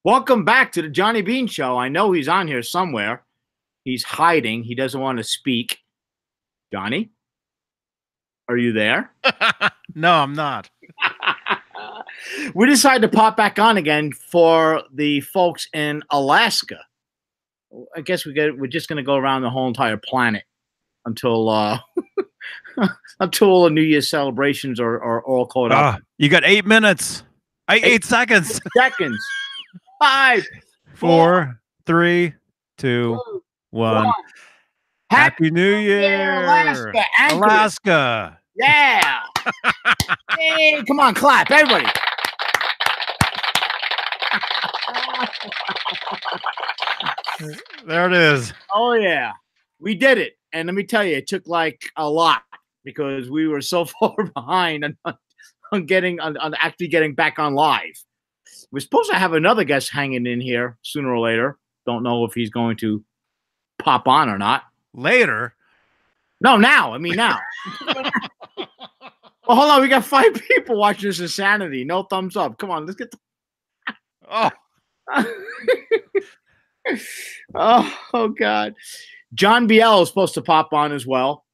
Welcome back to the Johnny Beane Show. I know he's on here somewhere. He's hiding. He doesn't want to speak. Johnny, are you there? No, I'm not. We decided to pop back on again for the folks in Alaska. I guess we're just going to go around the whole entire planet until until the New Year's celebrations are all caught up. You got 8 minutes. 8 seconds. Seconds. 5, 4, 3, 2, 1. Happy New Year, Alaska. Alaska. Yeah. Hey, come on, clap, everybody. There it is. Oh yeah, we did it. And let me tell you, it took like a lot because we were so far behind on actually getting back on live. We're supposed to have another guest hanging in here sooner or later. Don't know if he's going to pop on or not. Later? No, now. I mean, now. Well, hold on. We got 5 people watching this insanity. No thumbs up. Come on, let's get. Oh, God. John BL is supposed to pop on as well.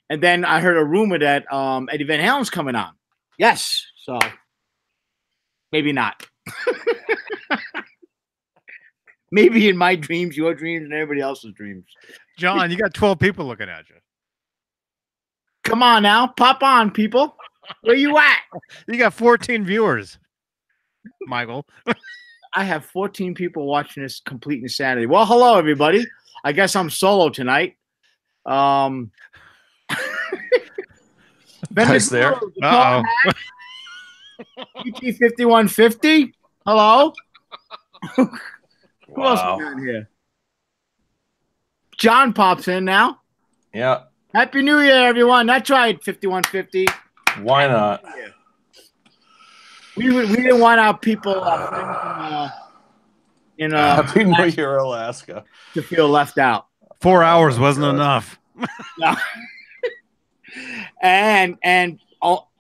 And then I heard a rumor that Eddie Van Halen's coming on. Yes. So maybe not. Maybe in my dreams, your dreams, and everybody else's dreams. John, you got 12 people looking at you. Come on now. Pop on, people. Where you at? You got 14 viewers, Michael. I have 14 people watching this complete insanity. Well, hello, everybody. I guess I'm solo tonight. Nice there. Uh-oh. UT 5150. Hello. Who else is Wow. down here? John pops in now. Yeah. Happy New Year, everyone. That's right, 5150. Why not? We didn't want our people Happy New Year, Alaska. to feel left out. 4 hours my wasn't God. enough. No. and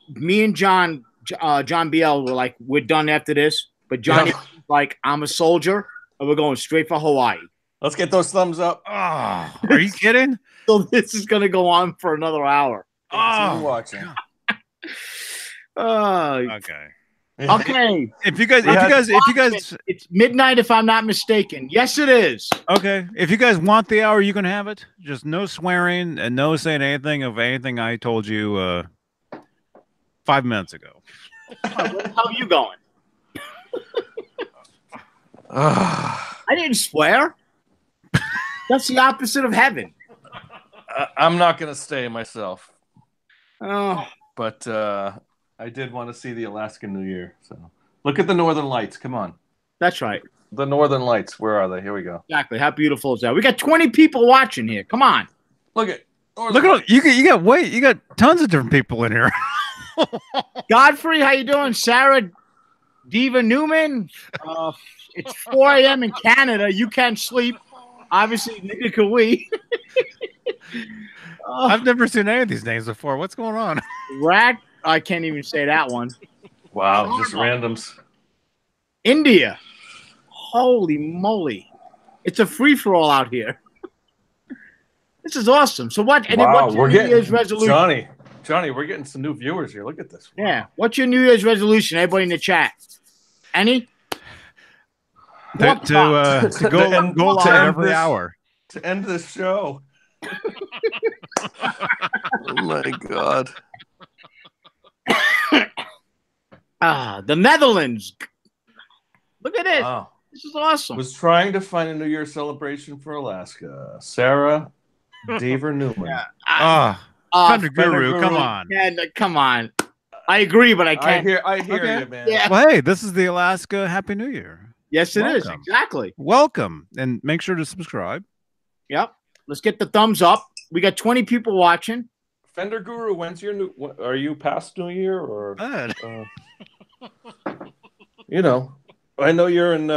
me and John BL were like, we're done after this. But Johnny was like, I'm a soldier, and we're going straight for Hawaii. Let's get those thumbs up. Oh, are you kidding? So this is going to go on for another hour. Continue watching. Okay. Okay. If you guys, It's midnight if I'm not mistaken. Yes, it is. okay. If you guys want the hour, you can have it. Just no swearing and no saying anything of anything I told you 5 minutes ago. How are you going? I didn't swear. That's the opposite of heaven. I'm not going to stay myself, Oh, but I did want to see the Alaskan New Year. So look at the Northern Lights. Come on. that's right. The Northern Lights. Where are they? Here we go. Exactly. How beautiful is that? We got 20 people watching here. Come on. Look at You got tons of different people in here. Godfrey, how you doing? Sarah Diva Newman. It's 4 a.m. in Canada. You can't sleep. Obviously, neither can we. I've never seen any of these names before. What's going on? Rack. I can't even say that one. wow, just randoms. India. Holy moly. It's a free-for-all out here. This is awesome. So what? And Wow, what's your we're New getting Year's resolution? Johnny, we're getting some new viewers here. Look at this. Yeah. What's your New Year's resolution? Everybody in the chat. Any? To go live every hour. To end this show. Oh my God. The Netherlands. Look at this. Wow. This is awesome. Was trying to find a New Year's celebration for Alaska. Sarah Deaver Newman. Thunder Guru, come on. Yeah, come on. I agree, but I can't. I hear Okay. you, man. Yeah. Well, hey, this is the Alaska Happy New Year. Yes, it is. Welcome. Exactly. Welcome, and make sure to subscribe. Yep. Let's get the thumbs up. We got 20 people watching. Fender Guru, when's your new? Are you past New Year or? Good. You know, I know you're in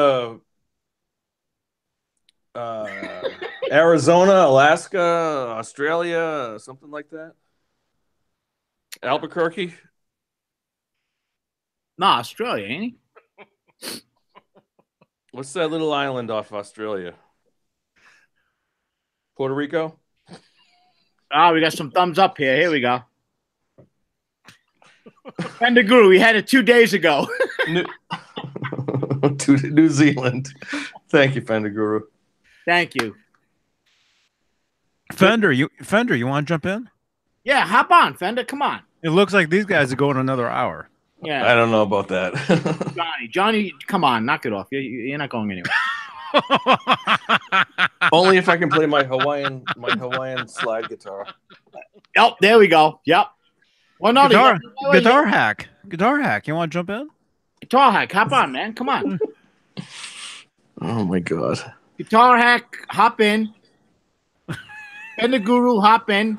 Arizona, Alaska, Australia, something like that. Albuquerque. Nah, Australia, ain't he? What's that little island off Australia? Puerto Rico? Ah, we got some thumbs up here. Here we go. Fender Guru, we had it 2 days ago. New Zealand. Thank you, Fender Guru. Thank you. Fender, you want to jump in? Yeah, hop on, Fender. Come on. It looks like these guys are going another hour. Yeah. I don't know about that. Johnny, come on, knock it off. You're not going anywhere. Only if I can play my Hawaiian slide guitar. Oh, there we go. Yep. Well, no, Guitar hack. You want to jump in? Guitar hack. Hop on, man. Come on. Oh my God. Guitar hack. Hop in. Fender Guru. Hop in.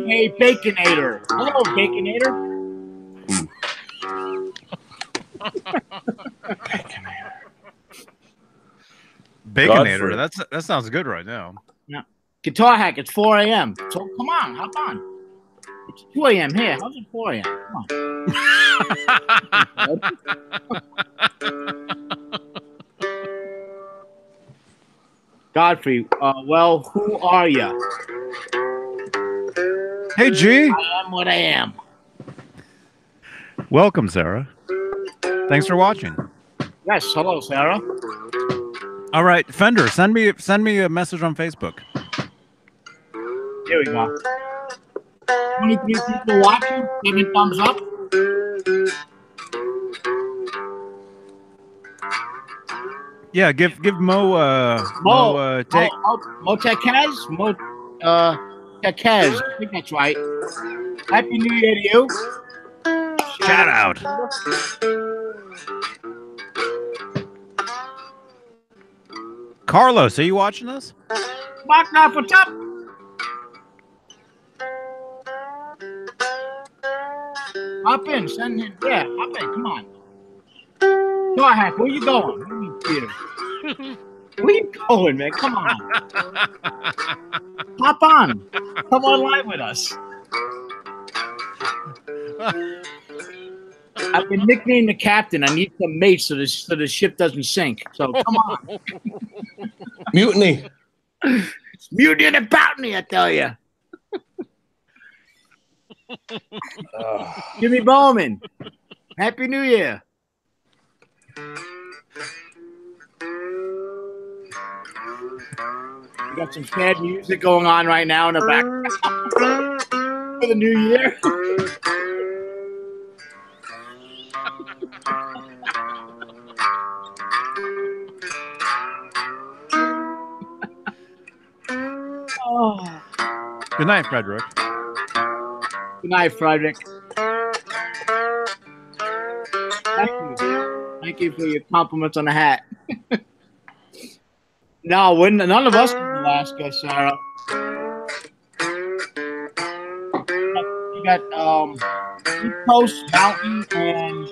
Hey, Baconator. Hello, Baconator. Baconator. That sounds good right now. Yeah. Guitar hack. It's 4 a.m. So come on, hop on. It's 2 a.m. here. How's it 4 a.m.? Come on. Godfrey, well, who are you? Hey, G. I am what I am. Welcome, Sarah. Thanks for watching. Yes, hello, Sarah. All right, Fender, send me a message on Facebook. Here we go. 23 people watching. Give me thumbs up. Yeah, give Mo Tekez. I think that's right. Happy New Year to you. Shout out. Carlos, are you watching us? Mark off, what's up? Hop in, send him. Yeah, hop in, come on. Go ahead, where you going? Where you going, man? Come on. Hop on. Come on live with us. I've been nicknamed the captain. I need some mates so the ship doesn't sink. So come on. Mutiny. It's mutiny and boutiny, I tell you. Jimmy Bowman. Happy New Year. We got some sad music going on right now in the background for the new year. Oh. Good night, Frederick. Good night, Frederick. Thank you. Thank you for your compliments on the hat. No, none of us in Alaska, Sarah. You got East Coast, Mountain, and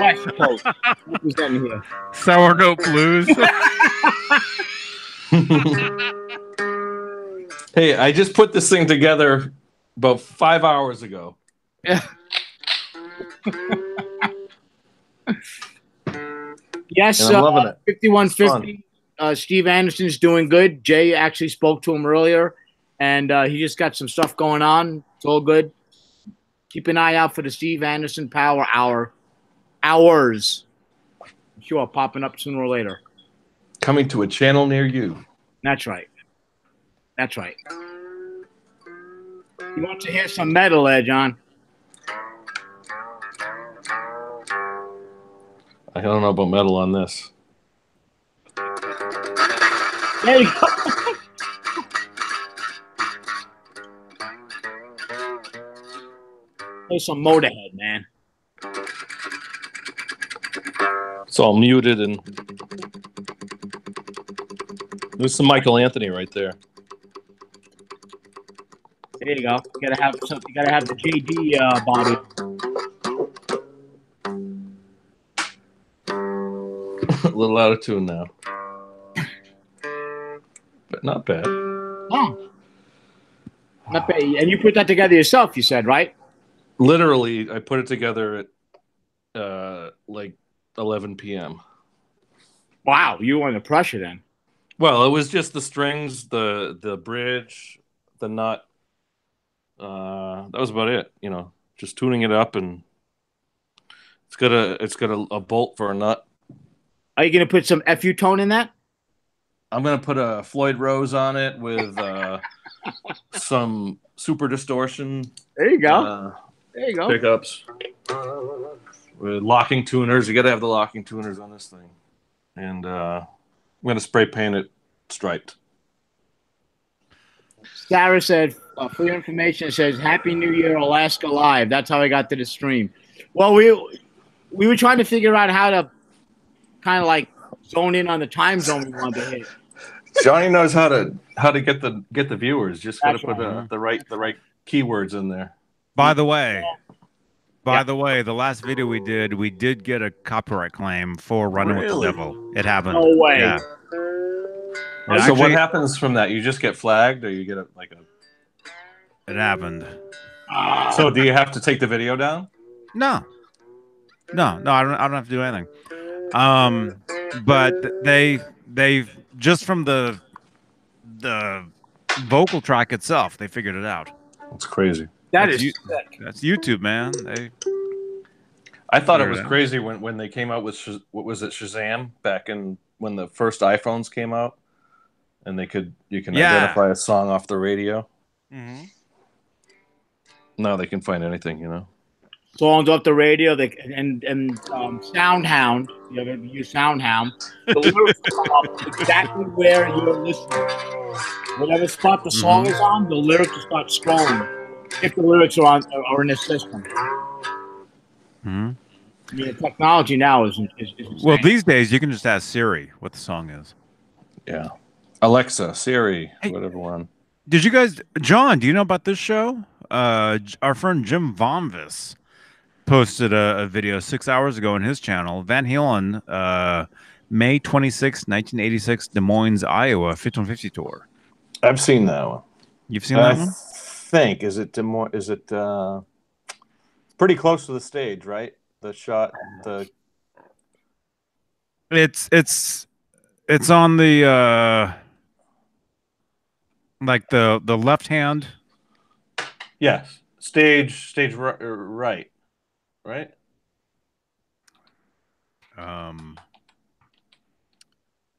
West Coast representing here. Sourdough Blues. Hey, I just put this thing together about 5 hours ago. Yeah. Yes, I'm loving it. 5150. Steve Anderson's doing good. Jay actually spoke to him earlier, and he just got some stuff going on. It's all good. Keep an eye out for the Steve Anderson Power Hours. I'm sure popping up sooner or later. Coming to a channel near you. That's right. That's right. You want to hear some metal there, John? I don't know about metal on this. There you go. There's some Motorhead, man. It's all muted and there's some Michael Anthony right there. There you go. You gotta have something. You gotta have the JD body. A little out of tune now, but not bad. Oh, not bad. And you put that together yourself, you said, right? Literally, I put it together at like 11 p.m. Wow, you were under pressure then. Well, it was just the strings, the bridge, the nut. That was about it. You know, just tuning it up, and it's got a bolt for a nut. Are you gonna put some FU tone in that? I'm gonna put a Floyd Rose on it with some super distortion. There you go. There you go. Pickups with locking tuners. You got to have the locking tuners on this thing, and I'm gonna spray paint it striped. Sarah said, for your information, it says Happy New Year, Alaska Live. That's how I got to the stream. Well, we were trying to figure out how to kind of like zone in on the time zone we wanted to hit. Johnny knows how to get the viewers. Just got to put the right keywords in there. By the way, the last video we did get a copyright claim for Running with the Devil. It happened. No way. Yeah. So Actually, what happens from that? You just get flagged, or you get a? It happened. So do you have to take the video down? No, I don't have to do anything. But they just from the vocal track itself, they figured it out. That's crazy. That's YouTube, man. I thought it was crazy when they came out with what was it, Shazam, back in when the first iPhones came out, and you can identify a song off the radio. Mm-hmm. Now they can find anything, you know. Songs off the radio, and Soundhound. You ever use Soundhound? The lyrics come up exactly where you're listening. Whatever spot the song is on, the lyrics will start scrolling. If the lyrics are in the system. Mm-hmm. I mean, the technology now is insane. Well, these days you can just ask Siri what the song is. Yeah. Alexa, Siri, whatever one. Did you guys, John? Do you know about this show? Our friend Jim Vonvis posted a video 6 hours ago on his channel. Van Halen, May 26, 1986, Des Moines, Iowa, 5150 tour. I've seen that one. You've seen that one? Think is it Des Moines? Is it pretty close to the stage, right? The shot, It's on the like the left hand. Yes, stage right.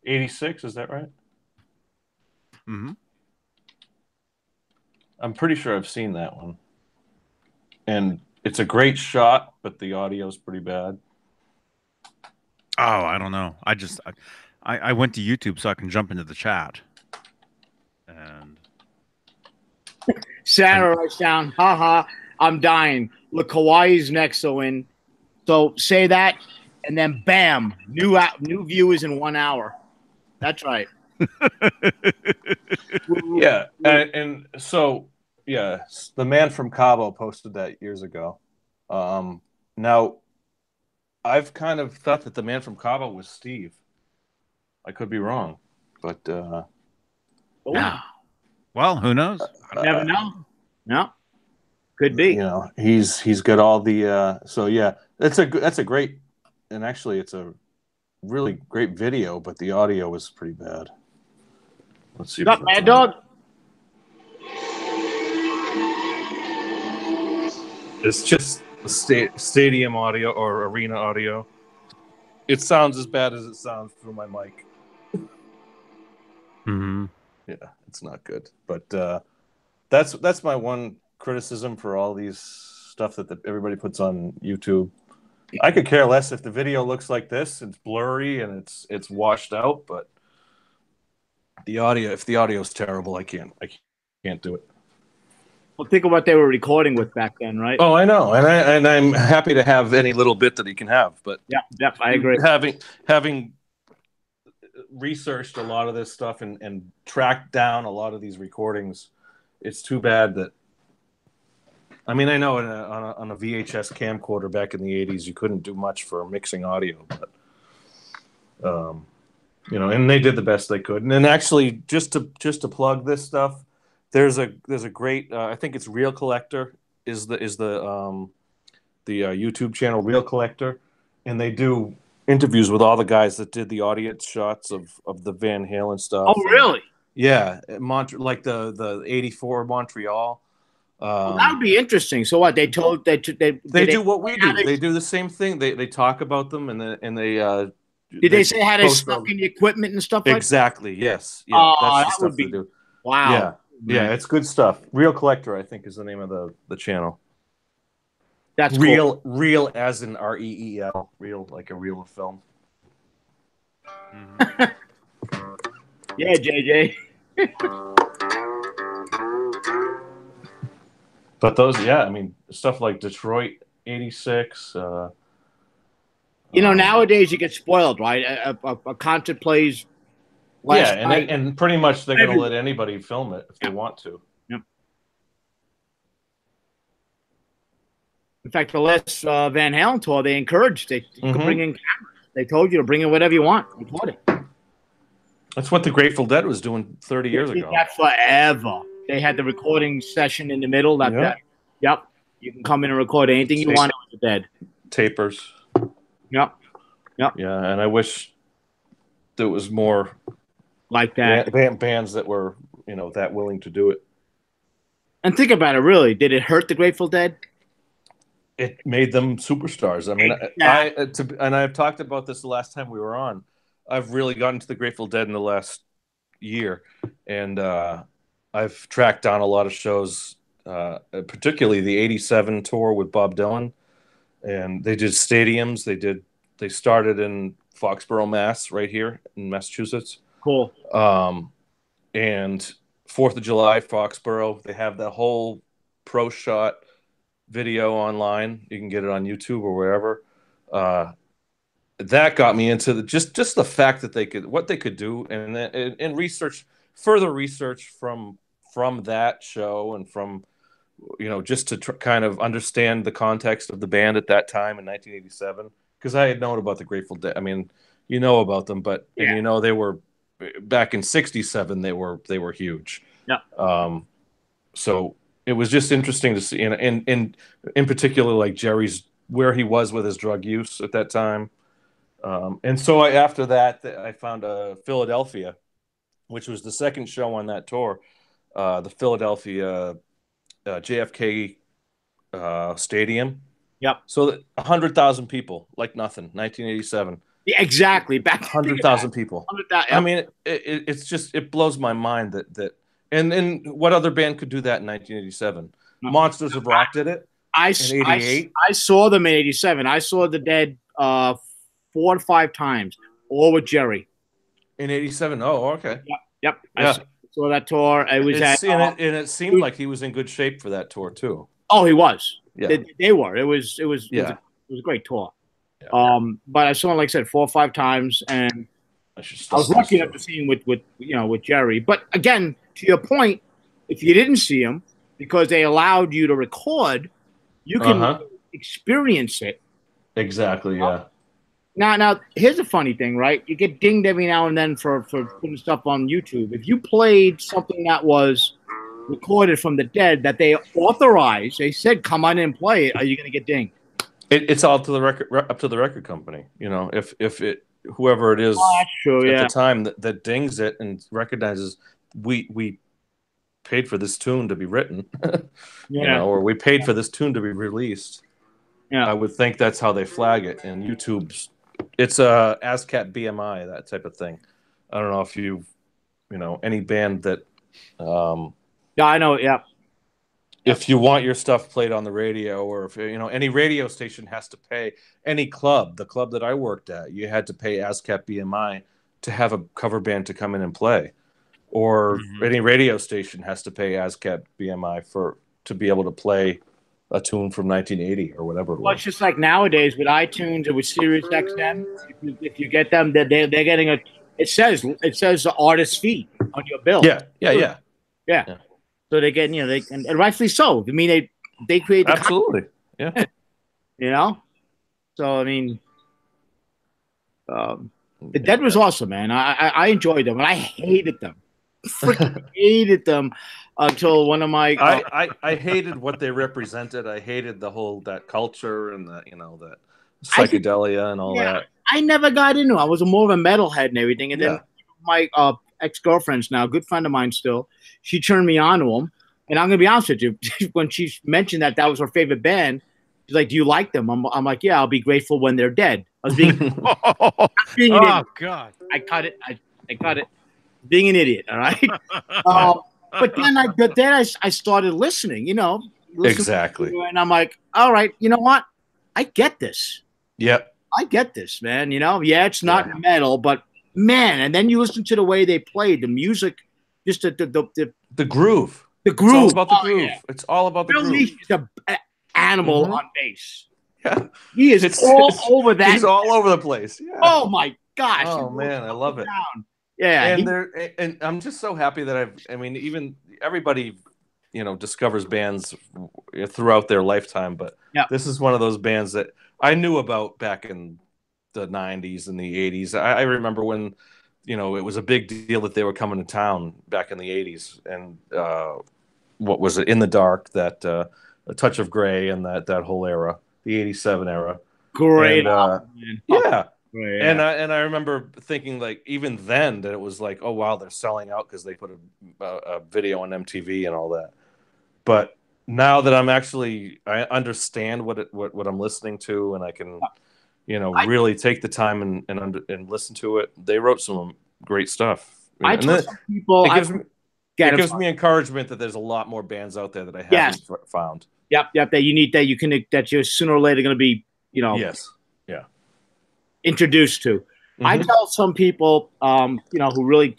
86, is that right? Mm-hmm. I'm pretty sure I've seen that one. And it's a great shot, but the audio is pretty bad. Oh, I don't know. I went to YouTube so I can jump into the chat. And Sarah writes down, haha, I'm dying. Look, Hawaii's next, so say that, and then bam, new viewers in 1 hour. That's right. Yeah, and so yeah, the man from Cabo posted that years ago. Now, I've kind of thought that the man from Cabo was Steve. I could be wrong, but yeah. Well, who knows? I never know. No, could be. You know, he's got all the. So yeah, that's a great, and actually, it's a really great video, but the audio was pretty bad. Let's see. What's up, Mad Dog? It's just stadium audio or arena audio. It sounds as bad as it sounds through my mic. Mm-hmm. Yeah, it's not good. But that's my one criticism for all these stuff that everybody puts on YouTube. I could care less if the video looks like this. It's blurry and it's washed out, but the audio, if the audio is terrible, I can't do it. Well, think of what they were recording with back then, right? Oh, I know, and I'm happy to have any little bit that he can have, but yeah, I agree. Having researched a lot of this stuff and tracked down a lot of these recordings, it's too bad that. I mean, I know on a VHS camcorder back in the 80s, you couldn't do much for mixing audio, but you know, and they did the best they could. And then actually, just to plug this stuff, there's a great I think it's Real Collector is the YouTube channel Real Collector. and they do interviews with all the guys that did the audience shots of the Van Halen stuff. Oh, really? Yeah, like the '84 Montreal. Well, that would be interesting. So what they told they do what we do. They do the same thing. They talk about them and they did they say how they snuck in the equipment and stuff like that? Exactly. Yes. Yeah. That's the stuff they do. Wow. Yeah. Yeah. It's good stuff. Real Collector, I think, is the name of the channel. That's real. Cool. Real as in REEL. Real, like a reel of film. Yeah, JJ. But those, yeah, I mean, stuff like Detroit '86. You know, nowadays you get spoiled, right? A concert plays. And pretty much they're going to let anybody film it if they want to. Yep. In fact, the last Van Halen tour, they encouraged you could bring in cameras. They told you to bring in whatever you want. Record it. That's what the Grateful Dead was doing 30 years ago. That forever. They had the recording session in the middle. Yep. You can come in and record anything you want with the Dead. Tapers. Yep. Yeah, and I wish there was more like that bands that were, that willing to do it. And think about it, really. Did it hurt the Grateful Dead? It made them superstars. I mean, and I've talked about this the last time we were on. I've really gotten to the Grateful Dead in the last year, and I've tracked down a lot of shows, particularly the '87 tour with Bob Dylan, and they did stadiums. They started in Foxborough, Mass, right here in Massachusetts. Cool. And 4th of July, Foxborough. They have the whole pro shot video online. You can get it on YouTube or wherever. That got me into just the fact that what they could do, and further research from that show, and from just to kind of understand the context of the band at that time in 1987, because I had known about the Grateful Dead. I mean, about them, but and they were back in '67. They were huge. Yeah. So it was just interesting to see, and in particular, like Jerry's, where he was with his drug use at that time. And so after that, I found Philadelphia, which was the second show on that tour, the Philadelphia JFK Stadium. Yep. So 100,000 people, like nothing, 1987. Yeah, exactly. Back 100,000 people. 100,000. I mean, it's just, it blows my mind that and what other band could do that in 1987? No. Monsters of Rock did it. I saw them in '87. I saw the Dead 4 or 5 times, all with Jerry. In '87. Oh, okay. Yep. Yeah. I saw that tour. And it seemed like he was in good shape for that tour too. Oh, he was. Yeah. They were. It was a great tour. Yeah. But I saw him, like I said, 4 or 5 times, and I was lucky enough to see him with Jerry. But again, to your point, if you didn't see him because they allowed you to record, you can experience it. Exactly. Yeah. Now, here's a funny thing, right? You get dinged every now and then for putting stuff on YouTube. If you played something that was recorded from the Dead that they authorized, they said, "Come on in and play it," are you going to get dinged? It's all to the record, up to the record company. If whoever it is at the time that dings it and recognizes we paid for this tune to be written, or we paid for this tune to be released. Yeah, I would think that's how they flag it. And YouTube's, it's a ASCAP BMI, that type of thing. I don't know if any band that. Yeah, I know. Yeah. If you want your stuff played on the radio, or if any radio station has to pay, any club, the club that I worked at, you had to pay ASCAP BMI to have a cover band to come in and play, or any radio station has to pay ASCAP BMI to be able to play a tune from 1980 or whatever it was. Well, it's just like nowadays with iTunes or with Sirius XM. If you get them, they're getting it says the artist fee on your bill. Yeah. So they get, and rightfully so. I mean, they create the absolutely, content, So I mean, the Dead was awesome, man. I enjoyed them, and I hated them. Freaking hated them until one of my. I hated what they represented. I hated the whole that culture and psychedelia and all that. I never got into it. I was more of a metalhead and everything. And then my ex-girlfriend's now, a good friend of mine still, she turned me on to them. And I'm going to be honest with you, when she mentioned that was her favorite band, she's like, do you like them? I'm like, yeah, I'll be grateful when they're dead. I was being, God. I cut it. I cut it. Being an idiot, all right? But then I started listening, Exactly. And I'm like, all right, you know what? I get this. Yep. I get this, man. Yeah, it's not metal, but man, and then you listen to the way they played the music, just the groove. The groove. It's all about the groove. Yeah. It's all about the groove. He's an animal on bass. Yeah. He is over that. He's all over the place. Yeah. Oh my gosh. Oh man, I love it. Down. Yeah. And I'm just so happy that even everybody, discovers bands throughout their lifetime, but this is one of those bands that I knew about back in the 90s and the 80s. I remember when, it was a big deal that they were coming to town back in the 80s. And what was it? In the Dark, that A Touch of Grey, and that whole era, the 87 era. Great. And, yeah. Right, and I remember thinking, like, even then, that it was like, oh wow, they're selling out because they put a video on MTV and all that. But now that I understand what I'm listening to, and I can, really take the time and listen to it. They wrote some great stuff. I tell some people, it gives me encouragement that there's a lot more bands out there that I haven't found. Yep. That you're sooner or later going to be, Yes. Yeah. Introduced to. I tell some people, who really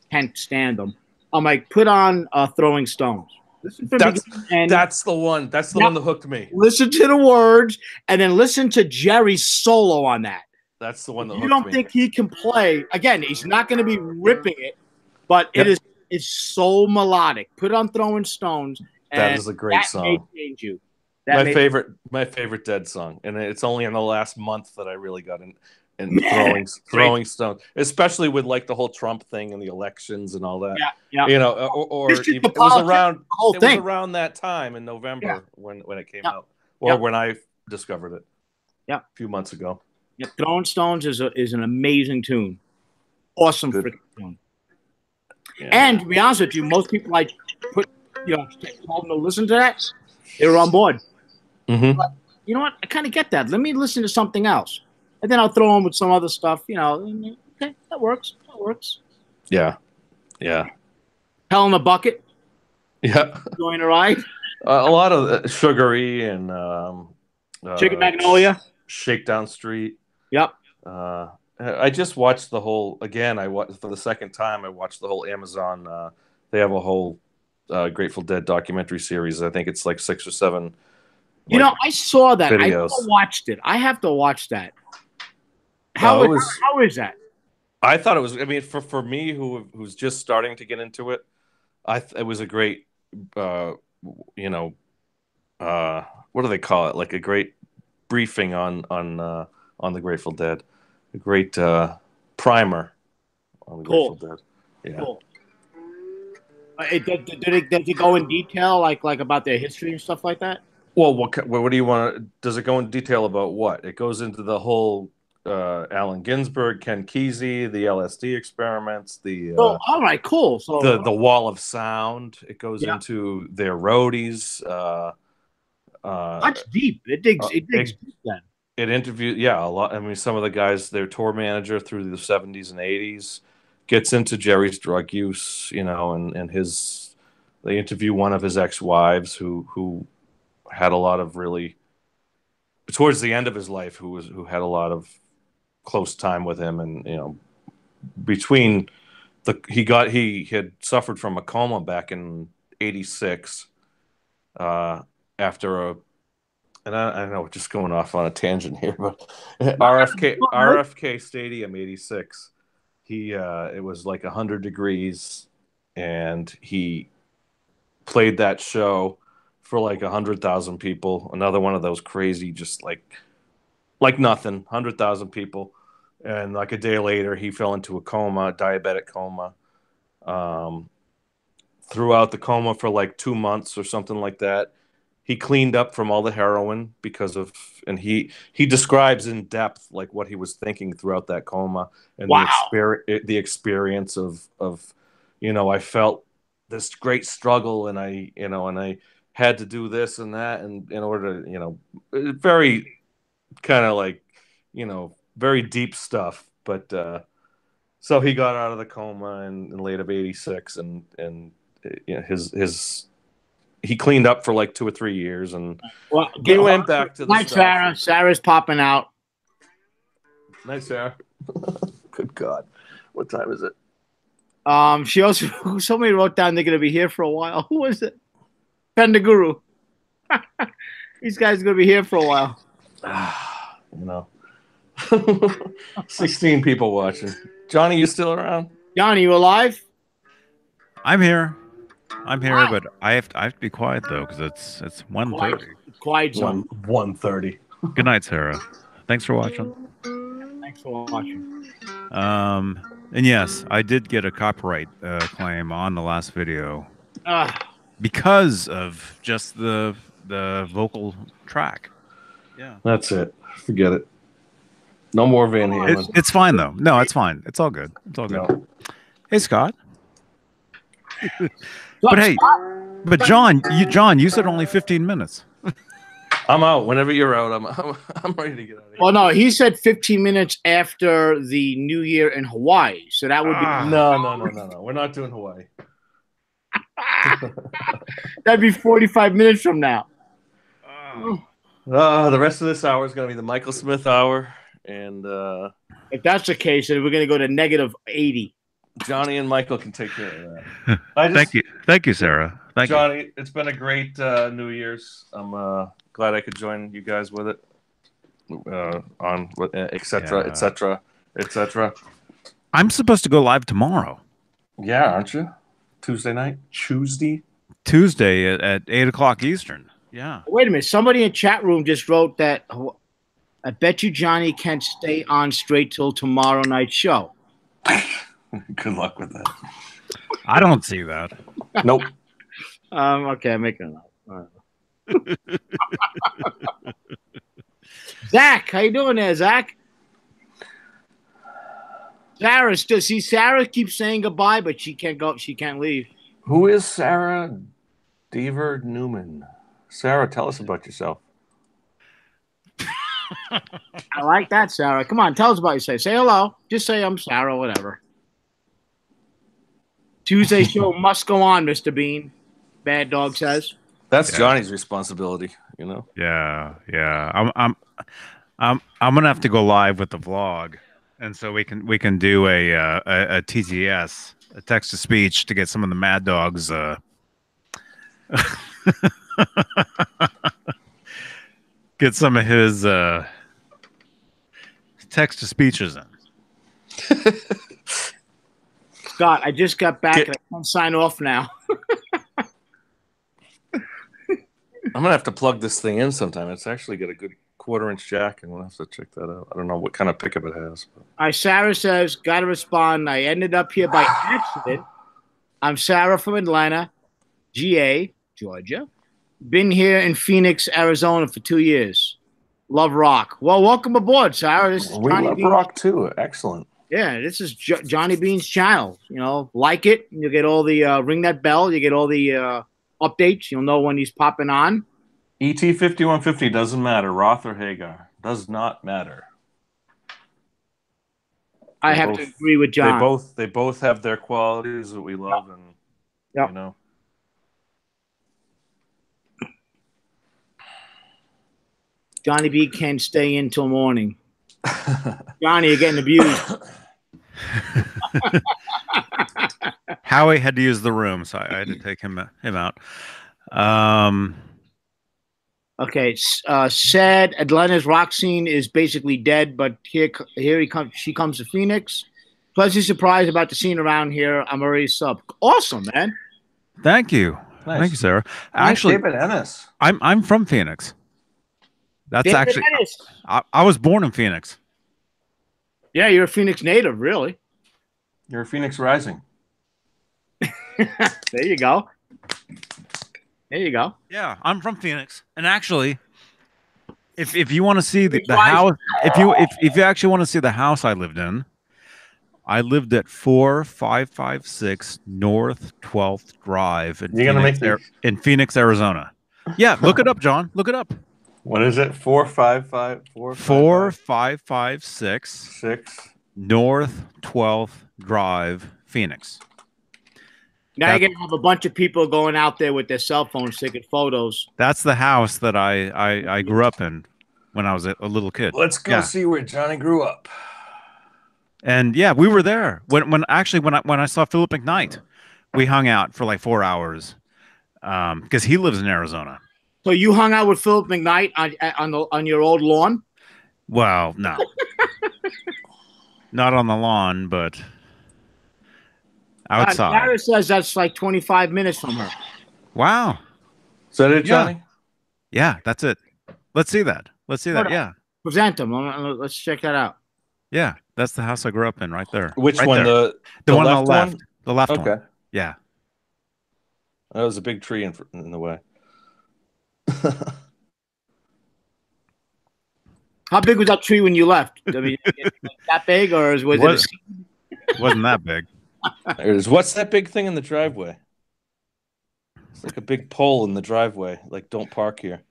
can't stand them, I'm like, put on Throwing Stones. That's the one. That's the one that hooked me. Listen to the words, and then listen to Jerry's solo on that. That's the one that you don't think he can play. Again, he's not going to be ripping it, but it's so melodic. Put on Throwing Stones. And that is a great song. May change you. My favorite Dead song, and it's only in the last month that I really got in throwing stones, especially with like the whole Trump thing and the elections and all that. Yeah. It was around that time in November when it came out, or when I discovered it. Yeah, a few months ago. Yeah, Throwing Stones is an amazing tune, awesome freaking tune. Yeah. And to be honest with you, most people told them to listen to that, they were on board. But you know what? I kind of get that. Let me listen to something else. And then I'll throw in with some other stuff, okay, that works. Yeah. Yeah. Hell in a Bucket. Yeah. Doing it right. A lot of Sugary and Chicken Magnolia. Shakedown Street. Yep. I just watched the whole, again, for the second time, I watched the whole Amazon. They have a whole Grateful Dead documentary series. I think it's like 6 or 7. I saw that. Videos. I never watched it. I have to watch that. How is that? I thought it was. I mean, for me, who's just starting to get into it, it was a great. What do they call it? Like a great briefing on the Grateful Dead, a great primer on the Grateful Dead. Yeah. Cool. Did it go in detail, like about their history and stuff like that? Well, what do you want? Does it go in detail about what? It goes into the whole Allen Ginsberg, Ken Kesey, the LSD experiments, all right, cool. So the Wall of Sound. It goes into their roadies. That's deep. It digs deep then. It interviewed, a lot. I mean, some of the guys, their tour manager through the 70s and 80s, gets into Jerry's drug use, and his. They interview one of his ex-wives who had a lot of really, towards the end of his life, who had a lot of close time with him, and between he had suffered from a coma back in '86 after and I know we're just going off on a tangent here, but RFK Stadium '86, it was like 100 degrees, and he played that show for like 100,000 people. Another one of those crazy, just like nothing, 100,000 people. And like a day later, he fell into a coma, diabetic coma. Throughout the coma for like 2 months or something like that, he cleaned up from all the heroin because of, and he describes in depth like what he was thinking throughout that coma and the experience of I felt this great struggle and I had to do this and that and in order to very kind of like very deep stuff, but so he got out of the coma in late of '86 and his he cleaned up for like 2 or 3 years, and he went back to the night, Sarah. Sarah's popping out. Night, Sarah. Good God, what time is it? She also somebody wrote down they're gonna be here for a while. Who was it? Pendaguru. These guys are gonna be here for a while. 16 people watching. Johnny, you still around? Johnny, you alive? I'm here. But I have to be quiet though because it's 1:30. Quiet zone. 1:30. Good night, Sarah. Thanks for watching. Thanks for watching. And yes, I did get a copyright claim on the last video because of just the vocal track. Yeah, that's it. Forget it. No more Van Halen. It's fine though. No, it's fine. It's all good. It's all good. No. Hey, Scott. But hey, but John, you said only 15 minutes. I'm out. Whenever you're out, I'm ready to get out of here. Well, no, he said 15 minutes after the New Year in Hawaii, so that would be no. We're not doing Hawaii. That'd be 45 minutes from now. The rest of this hour is going to be the Michael Smith hour, and if that's the case, then we're going to go to negative 80. Johnny and Michael can take care of that. Thank you, Sarah. Thank you, Johnny. It's been a great New Year's. I'm glad I could join you guys with it. On etc. I'm supposed to go live tomorrow. Yeah, aren't you? Tuesday at 8 o'clock Eastern. Yeah. Wait a minute. Somebody in the chat room just wrote that. I bet you Johnny can't stay on straight till tomorrow night's show. Good luck with that. I don't see that. Nope. Okay, I'm making it up. Right. Zach, how you doing there, Zach? Sarah still Sarah keeps saying goodbye, but she can't go. She can't leave. Who is Sarah Deaver Newman? Sarah, tell us about yourself. I like that, Sarah. Come on, tell us about yourself. Say hello. Just say I'm Sarah, whatever. Tuesday show must go on, Mr. Beane. Bad Dog says. That's Johnny's responsibility, Yeah. I'm gonna have to go live with the vlog, and so we can do a TTS, a text to speech, to get some of the Mad Dogs. Get some of his text to speeches in. Scott, I just got back and I can't sign off now. I'm going to have to plug this thing in sometime. It's actually got a good 1/4-inch jack, and we'll have to check that out. I don't know what kind of pickup it has. But. All right, Sarah says, got to respond. I ended up here by accident. I'm Sarah from Atlanta, GA, Georgia. Been here in Phoenix, Arizona for 2 years. Love rock. Well, welcome aboard, Sarah. This is we love rock, too. Excellent. Yeah, this is Johnny Beane's channel. Like it. You'll get all the ring that bell. You get all the updates. You'll know when he's popping on. ET5150 doesn't matter. Roth or Hagar does not matter. I have to agree with John. They both have their qualities that we love, and Johnny B can't stay in till morning. Johnny, you're getting abused. Howie had to use the room, so I had to take him out. Okay, sad. Atlanta's rock scene is basically dead, but here he comes. She comes to Phoenix. Pleasantly surprised about the scene around here. I'm already sub. Awesome, man. Thank you. Nice. Thank you, Sarah. Nice, actually, David Ennis. I'm from Phoenix. That's David actually. Ennis. I was born in Phoenix. Yeah, you're a Phoenix native, really. You're a Phoenix Rising. There you go. There you go. Yeah, I'm from Phoenix, and actually, if you want to see the house, if you actually want to see the house I lived in, I lived at 4556 North 12th Drive in Phoenix, Arizona. Yeah, look it up, John. Look it up. What is it? 4556 North 12th Drive, Phoenix. Now you're gonna have a bunch of people going out there with their cell phones taking photos. That's the house that I grew up in when I was a little kid. Let's go see where Johnny grew up. And yeah, we were there when I saw Philip McKnight. We hung out for like 4 hours because he lives in Arizona. So you hung out with Philip McKnight on your old lawn? Well, no, not on the lawn, but outside. Sarah says that's like 25 minutes from her. Wow, is that it, Johnny? Yeah, that's it. Let's see that. Yeah, present them. Let's check that out. Yeah, that's the house I grew up in, right there. Which right one? There. The one on the left. The left one. Okay. Yeah. That was a big tree in the way. How big was that tree when you left? I mean, that big, or was it? Wasn't that big. What's that big thing in the driveway? It's like a big pole in the driveway. Like, don't park here.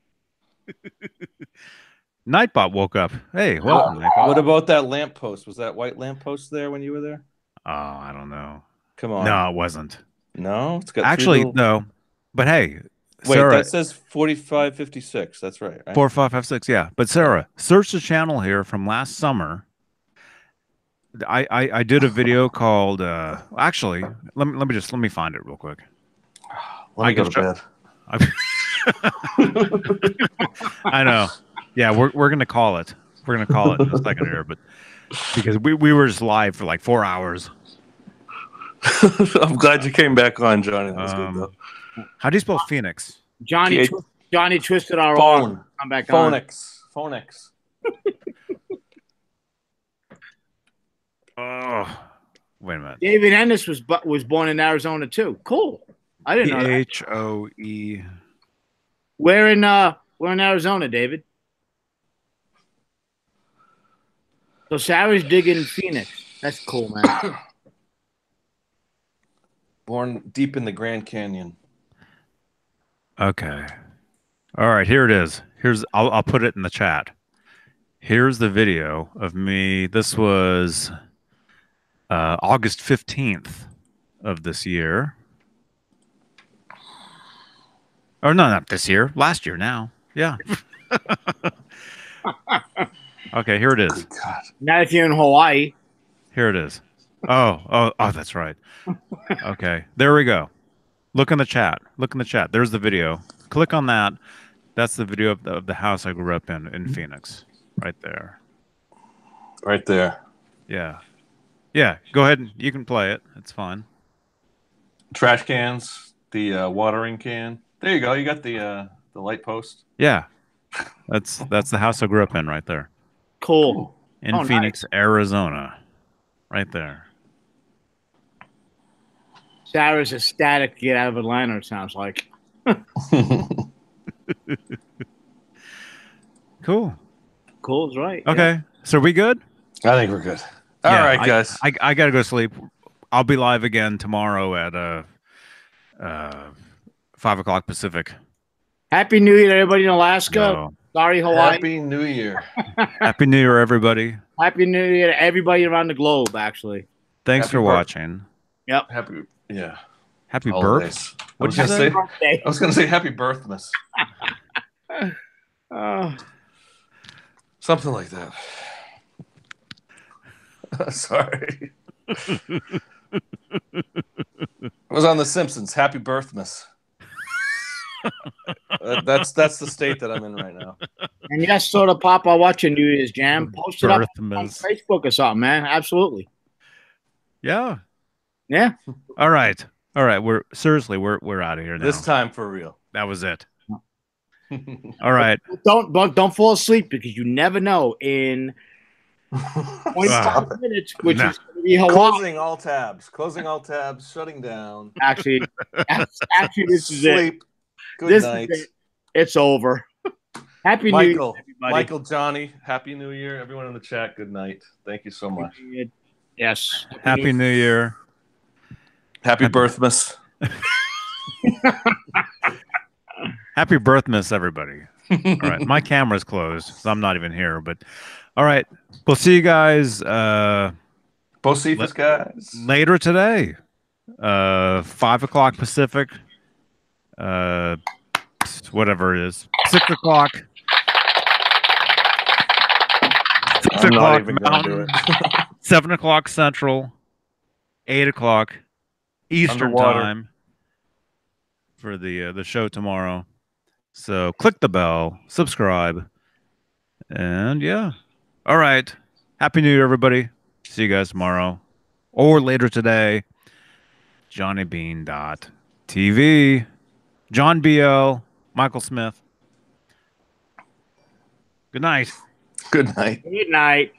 Nightbot woke up. Hey, welcome, Nightbot. What about that lamppost? Was that white lamppost there when you were there? Oh, I don't know. Come on. No, it wasn't. No? It's got no. But hey, wait, Sarah, that says 4556. That's right. 4556, yeah. But Sarah, search the channel here from last summer. I did a video called actually, let me find it real quick. Let me go to bed. I know. Yeah, we're gonna call it. We're gonna call it in a second here, but because we were just live for like 4 hours. I'm glad you came back on, Johnny. That was good though. How do you spell Phoenix? Johnny twisted our arm. Come back Phoenix. Oh, wait a minute. David Ennis was born in Arizona too. Cool. I didn't know that. HOE. We're in Arizona, David. So Sarah's digging Phoenix. That's cool, man. Born deep in the Grand Canyon. Okay. All right, here it is. I'll put it in the chat. Here's the video of me. This was August 15th of this year. Or no, not this year. Last year now. Yeah. Okay, here it is. Good God. Not if you're in Hawaii. Here it is. Oh, that's right. Okay, there we go. Look in the chat. There's the video. Click on that. That's the video of the house I grew up in Phoenix. Right there. Right there. Yeah. Yeah, go ahead and you can play it. It's fine. Trash cans, the watering can. There you go. You got the light post. Yeah. That's the house I grew up in right there. Cool. In Phoenix, nice. Arizona. Right there. Sarah's ecstatic to get out of Atlanta, it sounds like. Cool. Cool's right. Okay. Yeah. So we good? I think we're good. All right, guys. I got to go sleep. I'll be live again tomorrow at 5 o'clock Pacific. Happy New Year to everybody in Alaska. No. Sorry, Hawaii. Happy New Year. Happy New Year, everybody. Happy New Year to everybody around the globe, actually. Thanks for watching. Yep. Happy birth. What did you say? I was going to say happy birthmas. Something like that. Sorry. It was on The Simpsons. Happy birthmas. That's the state that I'm in right now. And yes, Soda Pop, I'll watch a New Year's Jam. Post it up on Facebook or something, man. Absolutely. Yeah. Yeah. All right. We're out of here now. This time for real. That was it. All right. Don't fall asleep because you never know in 25 minutes, which is going to be Hawaii. Closing all tabs, shutting down. Actually, this is it. Good night. Is it. It's over. Happy New Year, everybody. Michael, Johnny, Happy New Year. Everyone in the chat, good night. Thank you so much. Yes. Happy New Year. Happy Birthmas. Happy Birthmas, everybody. All right. My camera's closed, so I'm not even here. But all right. We'll see you guys Bocephus, guys. later today. 5 o'clock Pacific. Whatever it is. 6 o'clock. 6 I'm not o'clock even gonna do Mountain. it. 7 o'clock Central. 8 o'clock Eastern Underwater. time for the show tomorrow. So click the bell, subscribe, and yeah. All right. Happy New Year, everybody. See you guys tomorrow or later today. johnnybeane.tv. John BL, Michael Smith. Good night. Good night. Good night.